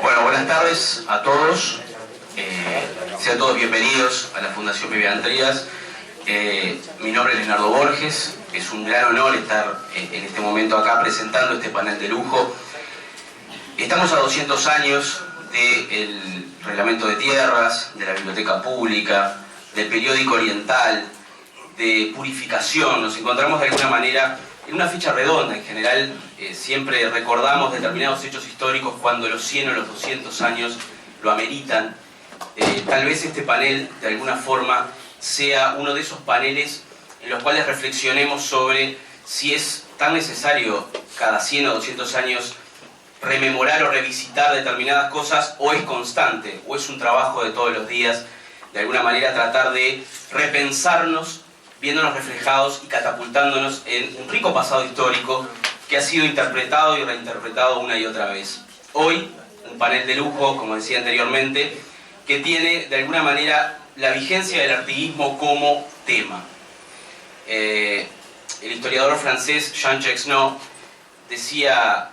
Bueno, buenas tardes a todos. Sean todos bienvenidos a la Fundación Vivian Trías. Mi nombre es Leonardo Borges. Es un gran honor estar en este momento acá presentando este panel de lujo. Estamos a 200 años del Reglamento de Tierras, de la Biblioteca Pública, del Periódico Oriental, de Purificación. Nos encontramos de alguna manera en una fecha redonda. En general siempre recordamos determinados hechos históricos cuando los 100 o los 200 años lo ameritan. Tal vez este panel de alguna forma sea uno de esos paneles en los cuales reflexionemos sobre si es tan necesario cada 100 o 200 años rememorar o revisitar determinadas cosas, o es constante, o es un trabajo de todos los días, de alguna manera tratar de repensarnos, viéndonos reflejados y catapultándonos en un rico pasado histórico que ha sido interpretado y reinterpretado una y otra vez. Hoy, un panel de lujo, como decía anteriormente, que tiene de alguna manera la vigencia del artiguismo como tema. El historiador francés Jean-Jacques Ennaux decía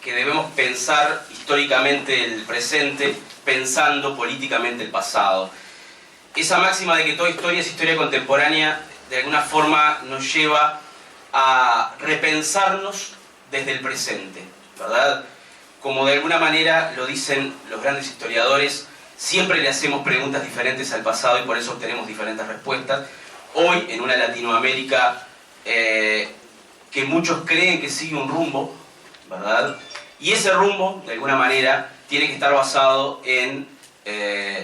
que debemos pensar históricamente el presente pensando políticamente el pasado. Esa máxima de que toda historia es historia contemporánea de alguna forma nos lleva a repensarnos desde el presente, ¿verdad? Como de alguna manera lo dicen los grandes historiadores, siempre le hacemos preguntas diferentes al pasado y por eso obtenemos diferentes respuestas. Hoy, en una Latinoamérica que muchos creen que sigue un rumbo, ¿verdad? Y ese rumbo, de alguna manera, tiene que estar basado en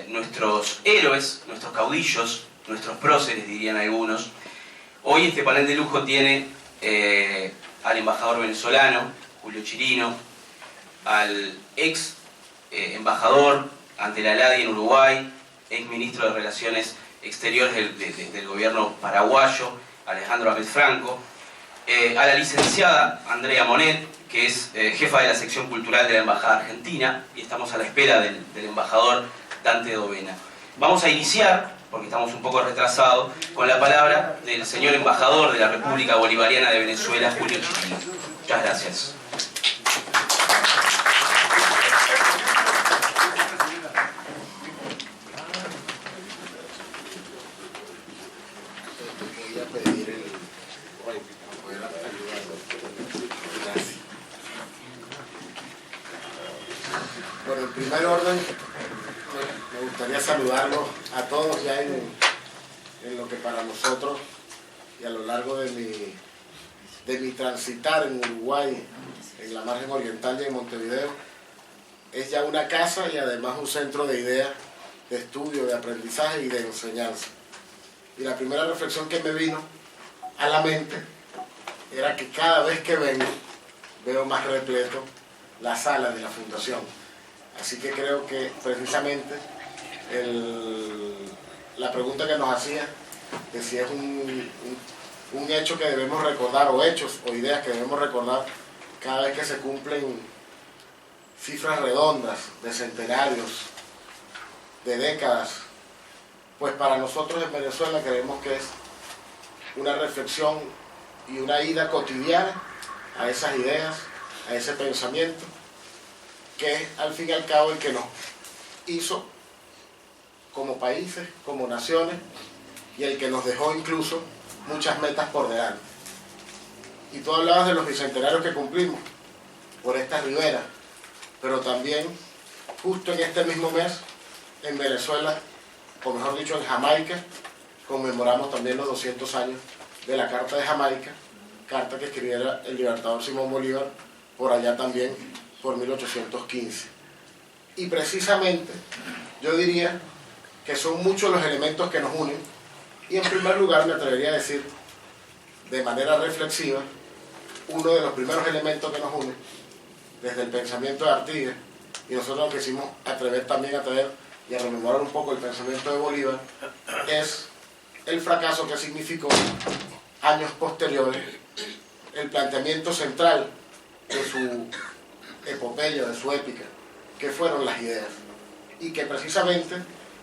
nuestros héroes, nuestros caudillos, nuestros próceres, dirían algunos. Hoy este panel de lujo tiene al embajador venezolano, Julio Chirino, al ex embajador ante la LADI en Uruguay, ex ministro de Relaciones Exteriores del gobierno paraguayo, Alejandro Ahmed Franco, a la licenciada Andrea Monet, que es jefa de la sección cultural de la Embajada Argentina, y estamos a la espera del embajador Dante Dovena. Vamos a iniciar, porque estamos un poco retrasados, con la palabra del señor embajador de la República Bolivariana de Venezuela, Julio Chirino. Muchas gracias. Bueno, en primer orden, me gustaría saludarlos a todos ya en lo que para nosotros y a lo largo de mi transitar en Uruguay, en la margen oriental y en Montevideo, es ya una casa y además un centro de ideas, de estudio, de aprendizaje y de enseñanza. Y la primera reflexión que me vino a la mente era que cada vez que vengo, veo más repleto la sala de la Fundación. Así que creo que precisamente la pregunta que nos hacía, de si es un hecho que debemos recordar, o hechos o ideas que debemos recordar cada vez que se cumplen cifras redondas de centenarios, de décadas, pues para nosotros en Venezuela creemos que es una reflexión y una ida cotidiana a esas ideas, a ese pensamiento, que es al fin y al cabo el que nos hizo como países, como naciones, y el que nos dejó incluso muchas metas por delante. Y tú hablabas de los bicentenarios que cumplimos por esta ribera, pero también justo en este mismo mes en Venezuela, o mejor dicho en Jamaica, conmemoramos también los 200 años de la Carta de Jamaica, carta que escribiera el libertador Simón Bolívar por allá también por 1815. Y precisamente yo diría que son muchos los elementos que nos unen, y en primer lugar me atrevería a decir de manera reflexiva, uno de los primeros elementos que nos une desde el pensamiento de Artigas, y nosotros nos quisimos atrever también a traer y a rememorar un poco el pensamiento de Bolívar, es el fracaso que significó años posteriores el planteamiento central de su epopeya, de su épica, que fueron las ideas, y que precisamente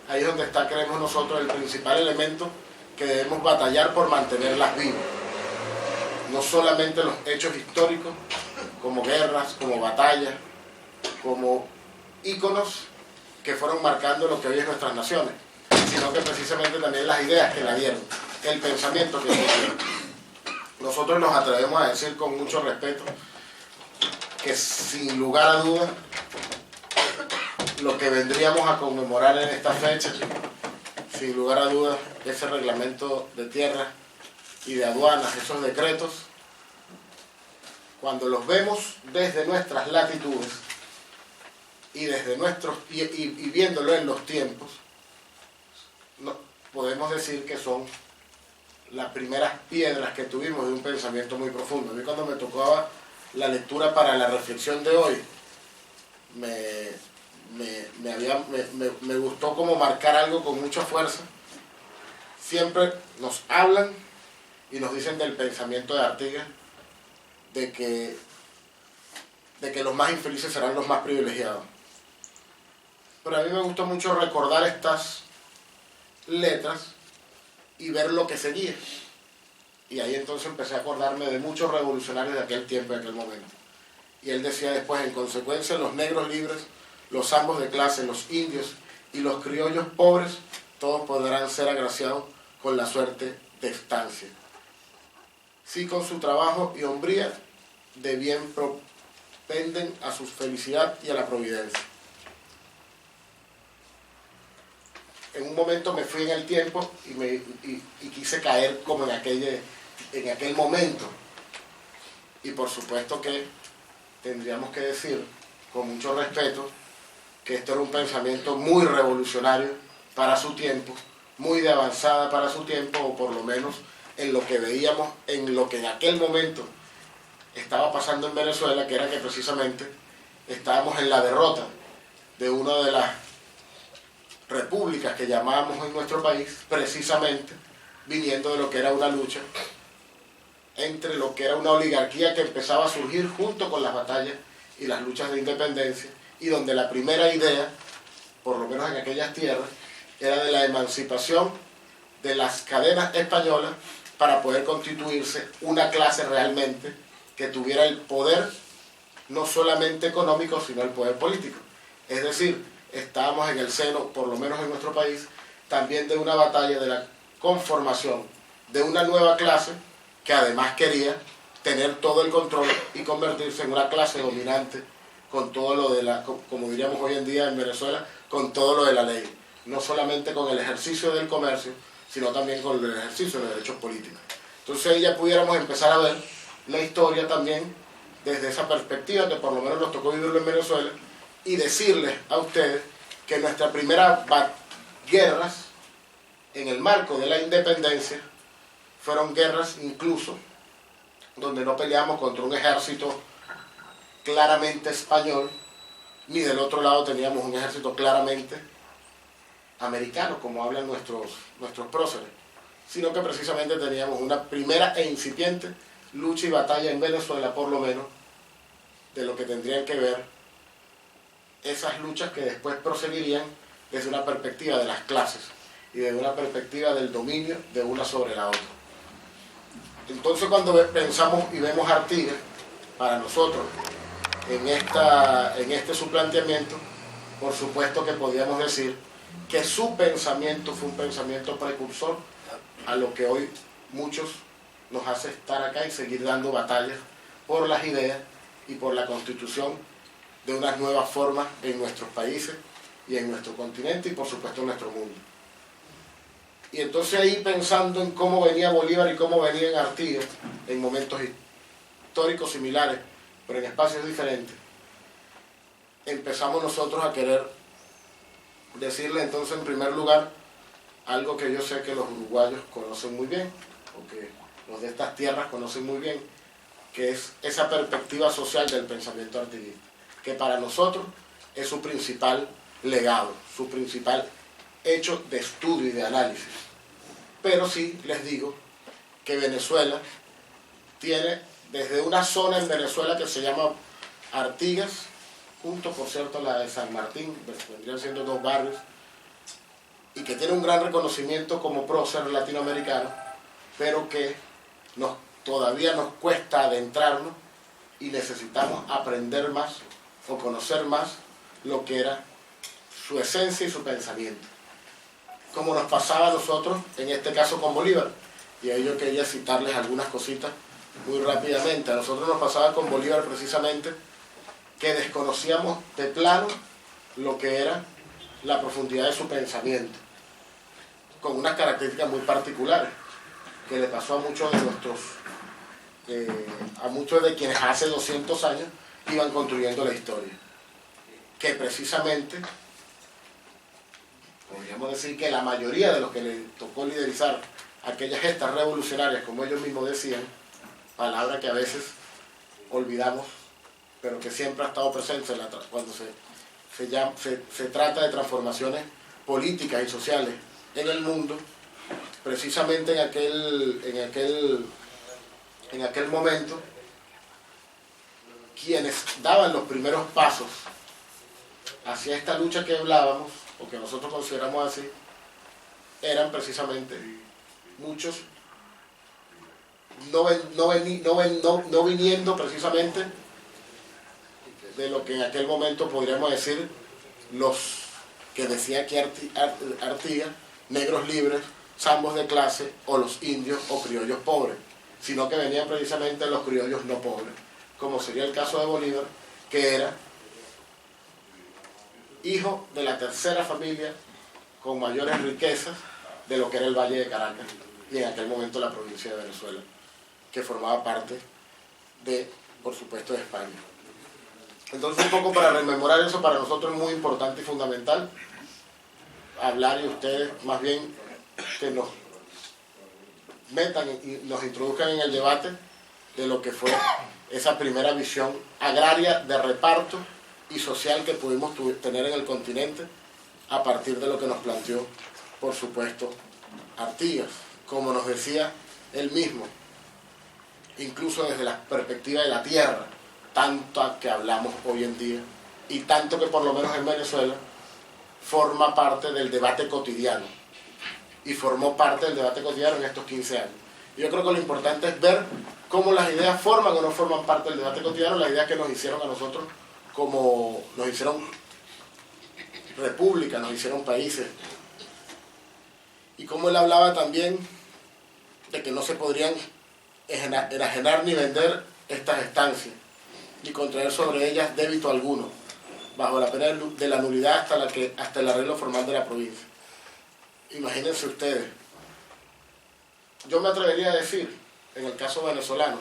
ahí es donde está, creemos nosotros, el principal elemento que debemos batallar por mantenerlas vivas. No solamente los hechos históricos, como guerras, como batallas, como íconos que fueron marcando lo que hoy es nuestras naciones, sino que precisamente también las ideas que la dieron, el pensamiento que dieron. Nosotros nos atrevemos a decir con mucho respeto que sin lugar a dudas lo que vendríamos a conmemorar en esta fecha, sin lugar a dudas, ese reglamento de tierras y de aduanas, esos decretos, cuando los vemos desde nuestras latitudes y desde y viéndolo en los tiempos, podemos decir que son las primeras piedras que tuvimos de un pensamiento muy profundo. A mí, cuando me tocaba la lectura para la reflexión de hoy, me gustó como marcar algo con mucha fuerza. Siempre nos hablan y nos dicen del pensamiento de Artigas, de que los más infelices serán los más privilegiados. Pero a mí me gustó mucho recordar estas letras y ver lo que seguía. Y ahí entonces empecé a acordarme de muchos revolucionarios de aquel tiempo, de aquel momento. Y él decía después: en consecuencia, los negros libres, los ambos de clase, los indios y los criollos pobres, todos podrán ser agraciados con la suerte de estancia. Si con su trabajo y hombría de bien propenden a su felicidad y a la providencia. En un momento me fui en el tiempo y quise caer como en aquel momento. Y por supuesto que tendríamos que decir, con mucho respeto, que esto era un pensamiento muy revolucionario para su tiempo, muy de avanzada para su tiempo, o por lo menos en lo que veíamos, en lo que en aquel momento estaba pasando en Venezuela, que era que precisamente estábamos en la derrota de una de las repúblicas que llamábamos en nuestro país, precisamente viniendo de lo que era una lucha entre lo que era una oligarquía que empezaba a surgir junto con las batallas y las luchas de independencia, y donde la primera idea, por lo menos en aquellas tierras, era de la emancipación de las cadenas españolas para poder constituirse una clase realmente que tuviera el poder, no solamente económico, sino el poder político. Es decir, estábamos en el seno, por lo menos en nuestro país, también de una batalla de la conformación de una nueva clase que además quería tener todo el control y convertirse en una clase dominante con todo lo de la, como diríamos hoy en día en Venezuela, con todo lo de la ley. No solamente con el ejercicio del comercio, sino también con el ejercicio de los derechos políticos. Entonces ahí ya pudiéramos empezar a ver la historia también desde esa perspectiva, que por lo menos nos tocó vivirlo en Venezuela, y decirles a ustedes que nuestras primeras guerras en el marco de la independencia fueron guerras incluso donde no peleamos contra un ejército claramente español, ni del otro lado teníamos un ejército claramente americano, como hablan nuestros próceres, sino que precisamente teníamos una primera e incipiente lucha y batalla en Venezuela, por lo menos, de lo que tendrían que ver esas luchas que después proseguirían desde una perspectiva de las clases y desde una perspectiva del dominio de una sobre la otra. Entonces, cuando pensamos y vemos a Artigas, para nosotros, en este su planteamiento, por supuesto que podríamos decir que su pensamiento fue un pensamiento precursor a lo que hoy muchos nos hace estar acá y seguir dando batallas por las ideas y por la constitución de unas nuevas formas en nuestros países y en nuestro continente y por supuesto en nuestro mundo. Y entonces ahí, pensando en cómo venía Bolívar y cómo venía en Artigas, en momentos históricos similares, pero en espacios diferentes, empezamos nosotros a querer decirle entonces en primer lugar algo que yo sé que los uruguayos conocen muy bien, o que los de estas tierras conocen muy bien, que es esa perspectiva social del pensamiento artiguista, que para nosotros es su principal legado, su principal hecho de estudio y de análisis. Pero sí les digo que Venezuela tiene desde una zona en Venezuela que se llama Artigas, junto por cierto a la de San Martín, vendrían siendo dos barrios, y que tiene un gran reconocimiento como prócer latinoamericano, pero que todavía nos cuesta adentrarnos y necesitamos aprender más o conocer más lo que era su esencia y su pensamiento. Como nos pasaba a nosotros, en este caso con Bolívar, y ahí yo quería citarles algunas cositas muy rápidamente. A nosotros nos pasaba con Bolívar precisamente que desconocíamos de plano lo que era la profundidad de su pensamiento, con unas características muy particulares, que le pasó a muchos de muchos de quienes hace 200 años iban construyendo la historia, que precisamente podríamos decir que la mayoría de los que le tocó liderizar aquellas gestas revolucionarias, como ellos mismos decían, palabra que a veces olvidamos, pero que siempre ha estado presente cuando se trata de transformaciones políticas y sociales en el mundo, precisamente en aquel momento, quienes daban los primeros pasos hacia esta lucha que hablábamos, o que nosotros consideramos así, eran precisamente muchos no viniendo precisamente de lo que en aquel momento podríamos decir los que decía aquí Artigas, negros libres, zambos de clase, o los indios o criollos pobres, sino que venían precisamente los criollos no pobres, como sería el caso de Bolívar, que era hijo de la tercera familia con mayores riquezas de lo que era el Valle de Caracas y en aquel momento la provincia de Venezuela, que formaba parte de, por supuesto, de España. Entonces, un poco para rememorar eso, para nosotros es muy importante y fundamental hablar, y ustedes más bien que nos metan y nos introduzcan en el debate de lo que fue esa primera visión agraria de reparto y social que pudimos tener en el continente a partir de lo que nos planteó, por supuesto, Artigas. Como nos decía él mismo, incluso desde la perspectiva de la tierra, tanto que hablamos hoy en día, y tanto que por lo menos en Venezuela forma parte del debate cotidiano, y formó parte del debate cotidiano en estos 15 años. Yo creo que lo importante es ver cómo las ideas forman o no forman parte del debate cotidiano, las ideas que nos hicieron a nosotros, como nos hicieron república, nos hicieron países, y cómo él hablaba también de que no se podrían enajenar ni vender estas estancias, ni contraer sobre ellas débito alguno, bajo la pena de la nulidad hasta el arreglo formal de la provincia. Imagínense ustedes, yo me atrevería a decir, en el caso venezolano,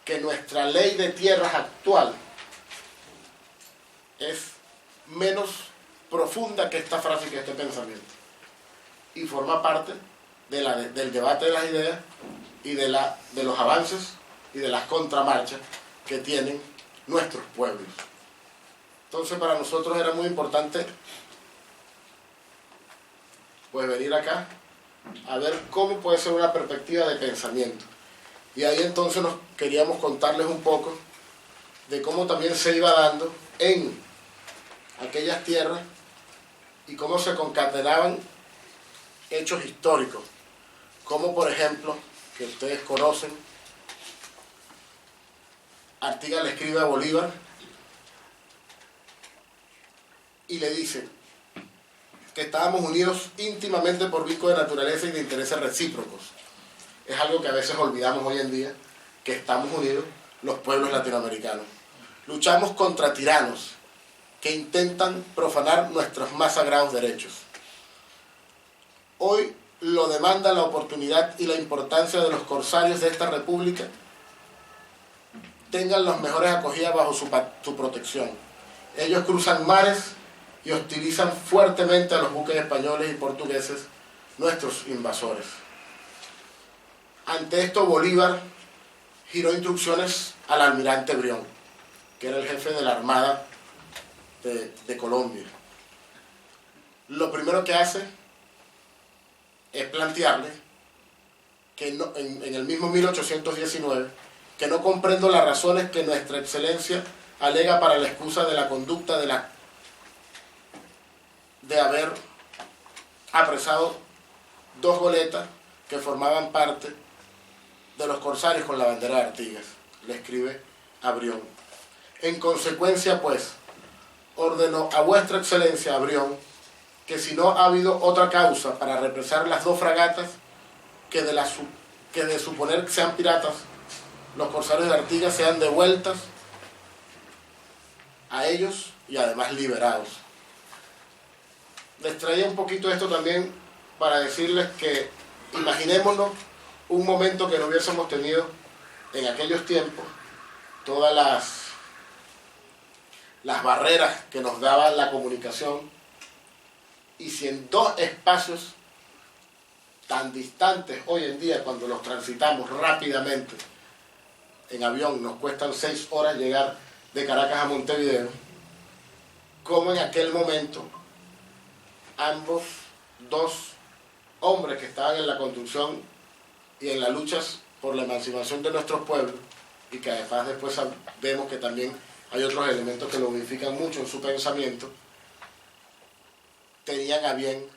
que nuestra ley de tierras actual es menos profunda que esta frase y que este pensamiento, y forma parte del debate de las ideas y de los avances y de las contramarchas que tienen nuestros pueblos. Entonces, para nosotros era muy importante pues venir acá a ver cómo puede ser una perspectiva de pensamiento. Y ahí entonces nos queríamos contarles un poco de cómo también se iba dando en aquellas tierras y cómo se concatenaban hechos históricos, como por ejemplo, que ustedes conocen, Artigas le escribe a Bolívar y le dice que estábamos unidos íntimamente por vínculos de naturaleza y de intereses recíprocos. Es algo que a veces olvidamos hoy en día, que estamos unidos los pueblos latinoamericanos. Luchamos contra tiranos que intentan profanar nuestros más sagrados derechos. Hoy lo demanda la oportunidad y la importancia de los corsarios de esta república tengan las mejores acogidas bajo su protección. Ellos cruzan mares y hostilizan fuertemente a los buques españoles y portugueses, nuestros invasores. Ante esto, Bolívar giró instrucciones al almirante Brión, que era el jefe de la Armada de Colombia. Lo primero que hace es plantearle que no, en el mismo 1819, que no comprendo las razones que nuestra excelencia alega para la excusa de la conducta de haber apresado 2 goletas que formaban parte de los corsarios con la bandera de Artigas, le escribe a Brión. En consecuencia, pues, ordeno a vuestra excelencia, a Brión, que si no ha habido otra causa para represar las 2 fragatas, que de suponer que sean piratas, los corsarios de Artigas sean devueltas a ellos y además liberados. Les traía un poquito esto también para decirles que imaginémonos un momento que no hubiésemos tenido en aquellos tiempos todas las barreras que nos daba la comunicación, y si en 2 espacios tan distantes hoy en día, cuando los transitamos rápidamente en avión, nos cuestan 6 horas llegar de Caracas a Montevideo, como en aquel momento ambos 2 hombres que estaban en la construcción y en las luchas por la emancipación de nuestros pueblos, y que además después vemos que también hay otros elementos que lo unifican mucho en su pensamiento, tenían a bien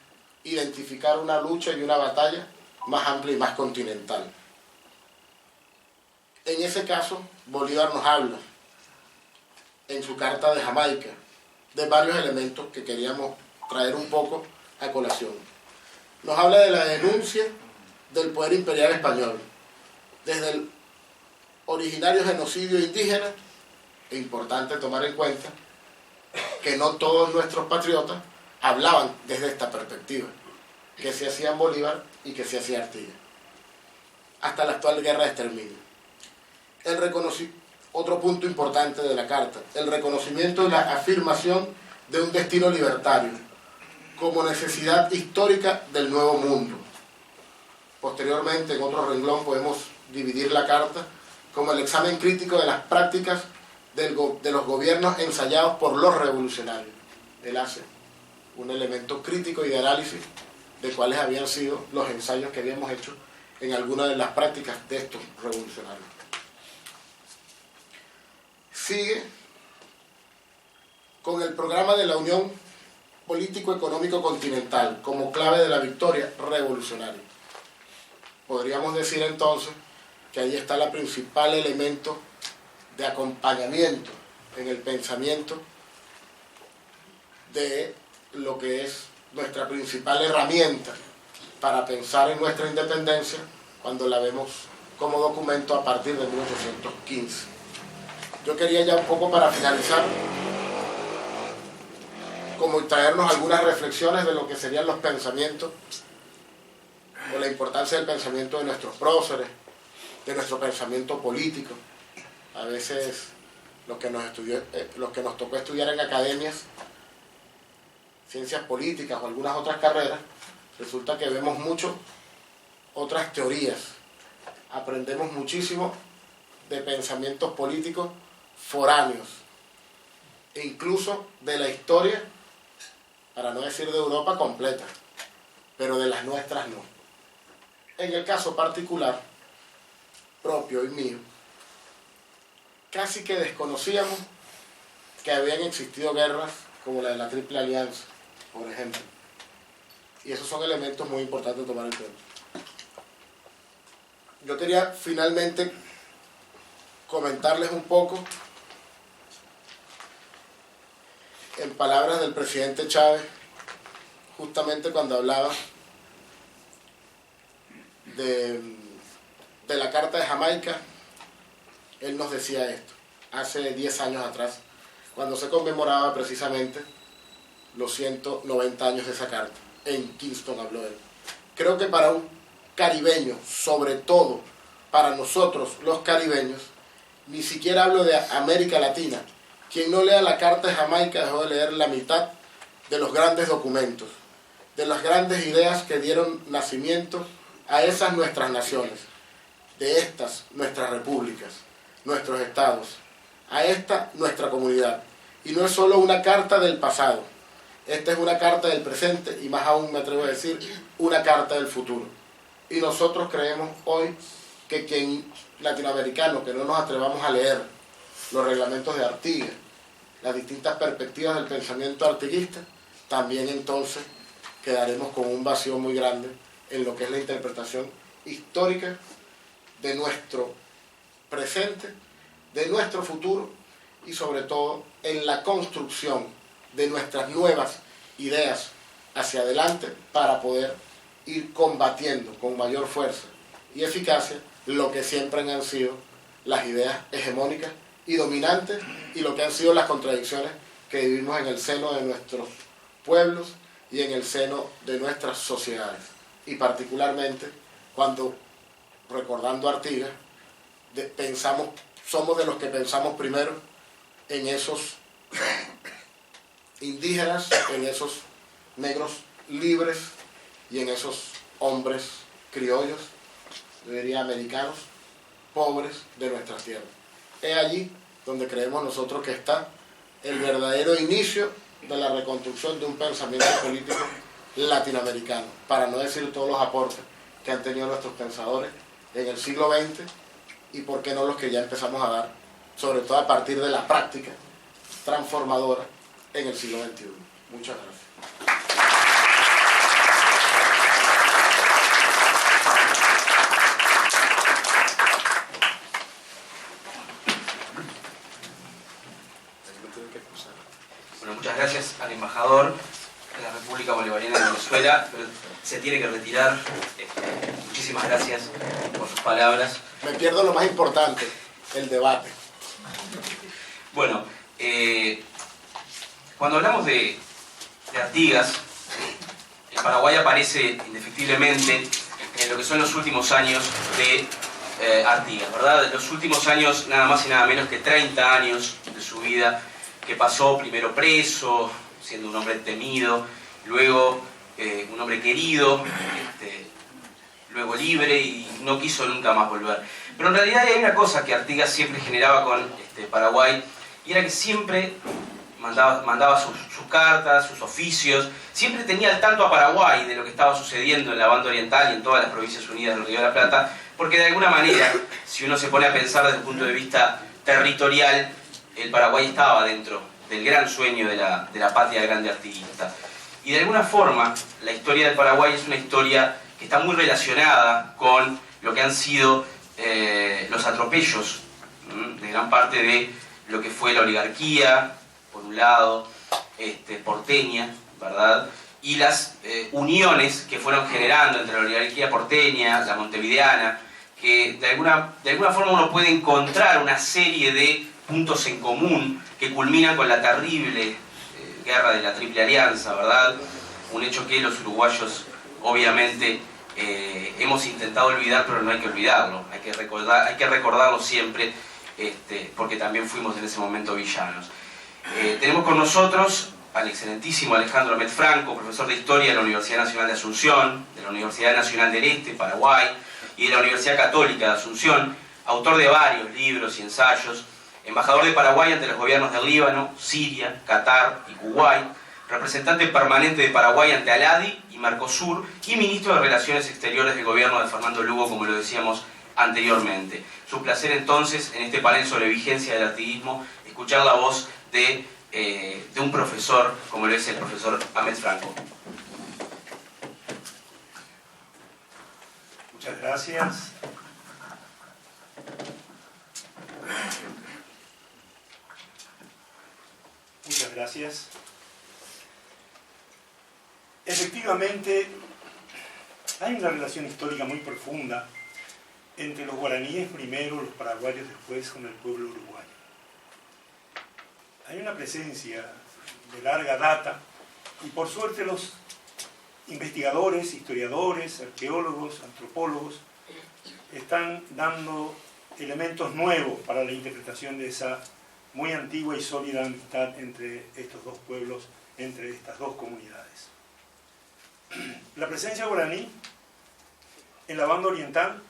identificar una lucha y una batalla más amplia y más continental. En ese caso, Bolívar nos habla, en su carta de Jamaica, de varios elementos que queríamos traer un poco a colación. Nos habla de la denuncia del poder imperial español, desde el originario genocidio indígena. Es importante tomar en cuenta que no todos nuestros patriotas hablaban desde esta perspectiva, que se hacía en Bolívar y que se hacía Artigas, hasta la actual guerra de exterminio. Otro punto importante de la carta, el reconocimiento y la afirmación de un destino libertario como necesidad histórica del nuevo mundo. Posteriormente, en otro renglón, podemos dividir la carta como el examen crítico de las prácticas de los gobiernos ensayados por los revolucionarios. Él hace un elemento crítico y de análisis de cuáles habían sido los ensayos que habíamos hecho en algunas de las prácticas de estos revolucionarios. Sigue con el programa de la Unión Político-Económico Continental como clave de la victoria revolucionaria. Podríamos decir entonces que ahí está el principal elemento de acompañamiento en el pensamiento de lo que es nuestra principal herramienta para pensar en nuestra independencia cuando la vemos como documento a partir de 1815. Yo quería ya un poco para finalizar, como traernos algunas reflexiones de lo que serían los pensamientos o la importancia del pensamiento de nuestros próceres, de nuestro pensamiento político. A veces los que nos tocó estudiar en academias, ciencias políticas o algunas otras carreras, resulta que vemos mucho otras teorías, aprendemos muchísimo de pensamientos políticos foráneos, e incluso de la historia, para no decir de Europa completa, pero de las nuestras no. En el caso particular, propio y mío, casi que desconocíamos que habían existido guerras como la de la Triple Alianza, por ejemplo. Y esos son elementos muy importantes de tomar en cuenta. Yo quería finalmente comentarles un poco, en palabras del presidente Chávez, justamente cuando hablaba de la Carta de Jamaica. Él nos decía esto, hace 10 años atrás, cuando se conmemoraba precisamente los 190 años de esa carta. En Kingston habló él. Creo que para un caribeño, sobre todo para nosotros los caribeños, ni siquiera hablo de América Latina, Quien no lea la Carta de Jamaica dejó de leer la mitad de los grandes documentos, de las grandes ideas que dieron nacimiento a esas nuestras naciones, de estas nuestras repúblicas, nuestros estados, a esta nuestra comunidad. Y no es solo una carta del pasado, esta es una carta del presente y más aún me atrevo a decir, una carta del futuro. Y nosotros creemos hoy que quien latinoamericano que no nos atrevamos a leer los reglamentos de Artigas, las distintas perspectivas del pensamiento artiguista, también entonces quedaremos con un vacío muy grande en lo que es la interpretación histórica de nuestro presente, de nuestro futuro y sobre todo en la construcción de nuestras nuevas ideas hacia adelante para poder ir combatiendo con mayor fuerza y eficacia lo que siempre han sido las ideas hegemónicas y dominantes y lo que han sido las contradicciones que vivimos en el seno de nuestros pueblos y en el seno de nuestras sociedades. Y particularmente cuando, recordando a Artigas, somos de los que pensamos primero en esos indígenas, en esos negros libres y en esos hombres criollos, yo diría americanos, pobres de nuestras tierras. Es allí donde creemos nosotros que está el verdadero inicio de la reconstrucción de un pensamiento político latinoamericano, para no decir todos los aportes que han tenido nuestros pensadores en el siglo XX y por qué no los que ya empezamos a dar, sobre todo a partir de la práctica transformadora en el siglo XXI. Muchas gracias. Bueno, muchas gracias al embajador de la República Bolivariana de Venezuela, pero se tiene que retirar. Muchísimas gracias por sus palabras. Me pierdo lo más importante, el debate. Bueno, cuando hablamos de Artigas, el Paraguay aparece indefectiblemente en lo que son los últimos años de Artigas, ¿verdad? Los últimos años, nada más y nada menos que 30 años de su vida, que pasó primero preso, siendo un hombre temido, luego un hombre querido, luego libre y no quiso nunca más volver. Pero en realidad hay una cosa que Artigas siempre generaba con Paraguay, y era que siempre mandaba sus cartas, sus oficios, siempre tenía al tanto a Paraguay de lo que estaba sucediendo en la banda oriental y en todas las provincias unidas del Río de la Plata, porque de alguna manera, si uno se pone a pensar desde el punto de vista territorial, el Paraguay estaba dentro del gran sueño de la patria grande artiguista. Y de alguna forma, la historia del Paraguay es una historia que está muy relacionada con lo que han sido los atropellos de gran parte de lo que fue la oligarquía, por un lado, porteña, ¿verdad? Y las uniones que fueron generando entre la oligarquía porteña, la montevideana, que de alguna forma uno puede encontrar una serie de puntos en común que culminan con la terrible guerra de la Triple Alianza, ¿verdad? Un hecho que los uruguayos obviamente hemos intentado olvidar, pero no hay que olvidarlo, hay que recordarlo siempre, porque también fuimos en ese momento villanos. Tenemos con nosotros al excelentísimo Alejandro Met Franco, profesor de Historia de la Universidad Nacional de Asunción, de la Universidad Nacional del Este, Paraguay, y de la Universidad Católica de Asunción, autor de varios libros y ensayos, embajador de Paraguay ante los gobiernos del Líbano, Siria, Qatar y Kuwait, representante permanente de Paraguay ante ALADI y Mercosur, y ministro de Relaciones Exteriores del gobierno de Fernando Lugo, como lo decíamos anteriormente. Es un placer entonces, en este panel sobre vigencia del artiguismo, escuchar la voz de un profesor, como lo es el profesor Met Franco. Muchas gracias. Muchas gracias. Efectivamente, hay una relación histórica muy profunda entre los guaraníes primero, los paraguayos después, con el pueblo uruguayo. Hay una presencia de larga data y por suerte los investigadores, historiadores, arqueólogos, antropólogos están dando elementos nuevos para la interpretación de esa muy antigua y sólida amistad entre estos dos pueblos, entre estas dos comunidades. La presencia guaraní en la banda oriental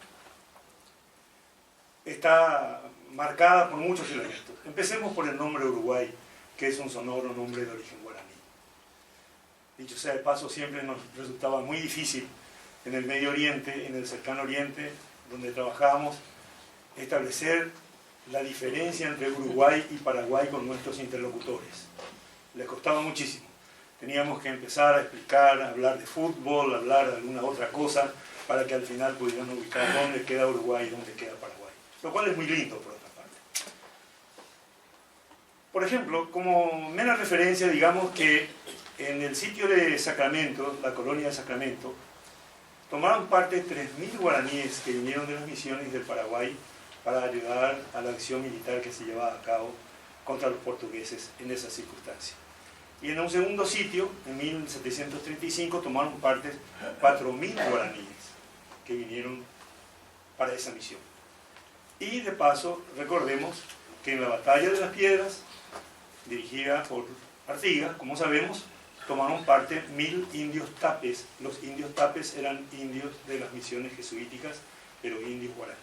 está marcada por muchos elementos. Empecemos por el nombre Uruguay, que es un sonoro nombre de origen guaraní. Dicho sea de paso, siempre nos resultaba muy difícil en el Medio Oriente, en el cercano Oriente, donde trabajábamos, establecer la diferencia entre Uruguay y Paraguay con nuestros interlocutores. Les costaba muchísimo. Teníamos que empezar a explicar, a hablar de fútbol, a hablar de alguna otra cosa, para que al final pudieran ubicar dónde queda Uruguay y dónde queda Paraguay. Lo cual es muy lindo, por otra parte. Por ejemplo, como mera referencia, digamos que en el sitio de Sacramento, la colonia de Sacramento, tomaron parte 3.000 guaraníes que vinieron de las misiones del Paraguay para ayudar a la acción militar que se llevaba a cabo contra los portugueses en esa circunstancia. Y en un segundo sitio, en 1735, tomaron parte 4.000 guaraníes que vinieron para esa misión. Y de paso, recordemos que en la Batalla de las Piedras, dirigida por Artigas, como sabemos, tomaron parte 1.000 indios tapes. Los indios tapes eran indios de las misiones jesuíticas, pero indios guaraníes.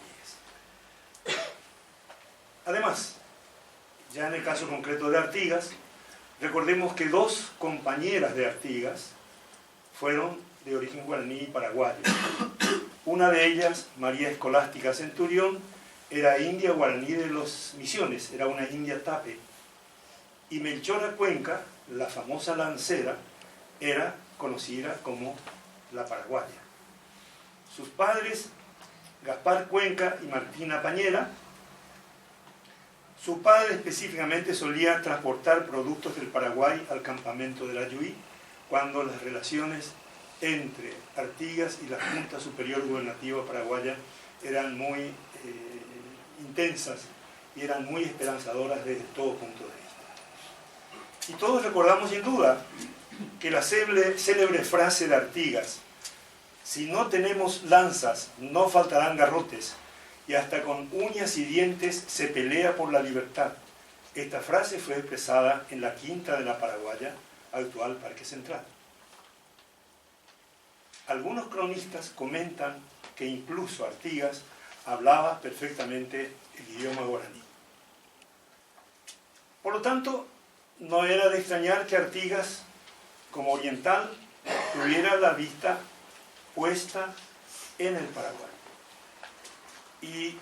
Además, ya en el caso concreto de Artigas, recordemos que dos compañeras de Artigas fueron de origen guaraní y paraguayo. Una de ellas, María Escolástica Centurión, era india guaraní de las misiones, era una india tape. Y Melchora Cuenca, la famosa lancera, era conocida como la paraguaya. Sus padres, Gaspar Cuenca y Martina Pañera, su padre específicamente solía transportar productos del Paraguay al campamento de la Yui, cuando las relaciones entre Artigas y la Junta Superior Gubernativa Paraguaya eran muy intensas y eran muy esperanzadoras desde todo punto de vista. Y todos recordamos sin duda que la célebre frase de Artigas: si no tenemos lanzas, no faltarán garrotes, y hasta con uñas y dientes se pelea por la libertad. Esta frase fue expresada en la Quinta de la Paraguaya, actual Parque Central. Algunos cronistas comentan que incluso Artigas hablaba perfectamente el idioma guaraní. Por lo tanto, no era de extrañar que Artigas, como oriental, tuviera la vista puesta en el Paraguay. Y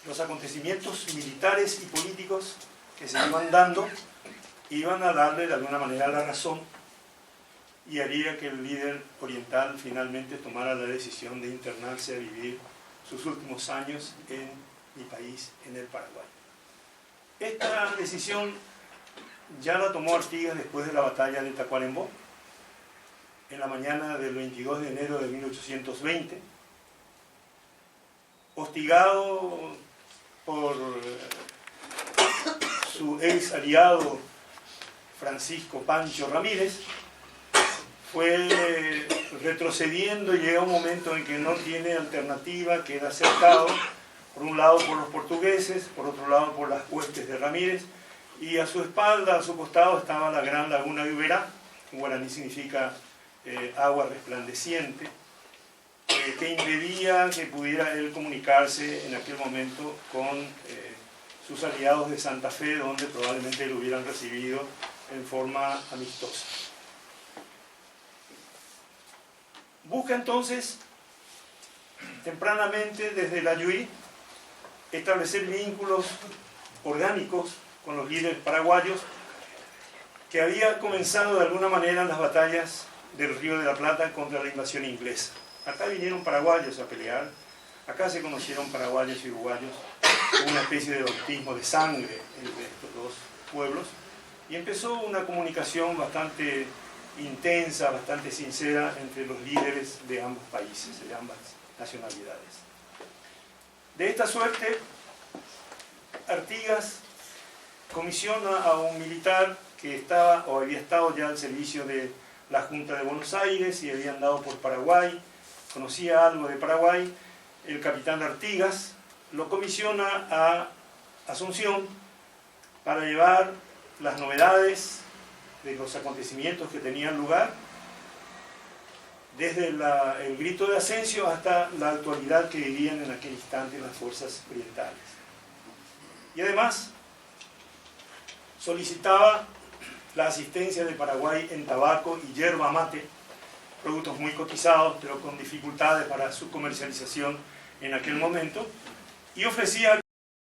los acontecimientos militares y políticos que se iban dando iban a darle de alguna manera la razón y haría que el líder oriental finalmente tomara la decisión de internarse a vivir sus últimos años en mi país, en el Paraguay. Esta decisión ya la tomó Artigas después de la batalla de Tacuarembó, en la mañana del 22 de enero de 1820, hostigado por su ex aliado Francisco Pancho Ramírez, fue retrocediendo y llega un momento en que no tiene alternativa, queda cercado, por un lado por los portugueses, por otro lado por las huestes de Ramírez, y a su espalda, a su costado, estaba la gran laguna de Uberá, en guaraní significa agua resplandeciente, que impedía que pudiera él comunicarse en aquel momento con sus aliados de Santa Fe, donde probablemente lo hubieran recibido en forma amistosa. Busca entonces, tempranamente desde la Yui, establecer vínculos orgánicos con los líderes paraguayos que había comenzado de alguna manera en las batallas del Río de la Plata contra la invasión inglesa. Acá vinieron paraguayos a pelear, acá se conocieron paraguayos y uruguayos, una especie de bautismo de sangre entre estos dos pueblos, y empezó una comunicación bastante intensa, bastante sincera entre los líderes de ambos países, de ambas nacionalidades. De esta suerte, Artigas comisiona a un militar que estaba o había estado ya al servicio de la Junta de Buenos Aires y había andado por Paraguay, conocía algo de Paraguay. El capitán Artigas lo comisiona a Asunción para llevar las novedades de los acontecimientos que tenían lugar, desde el grito de Ascencio hasta la actualidad que vivían en aquel instante las fuerzas orientales. Y además solicitaba la asistencia de Paraguay en tabaco y yerba mate, productos muy cotizados pero con dificultades para su comercialización en aquel momento, y ofrecía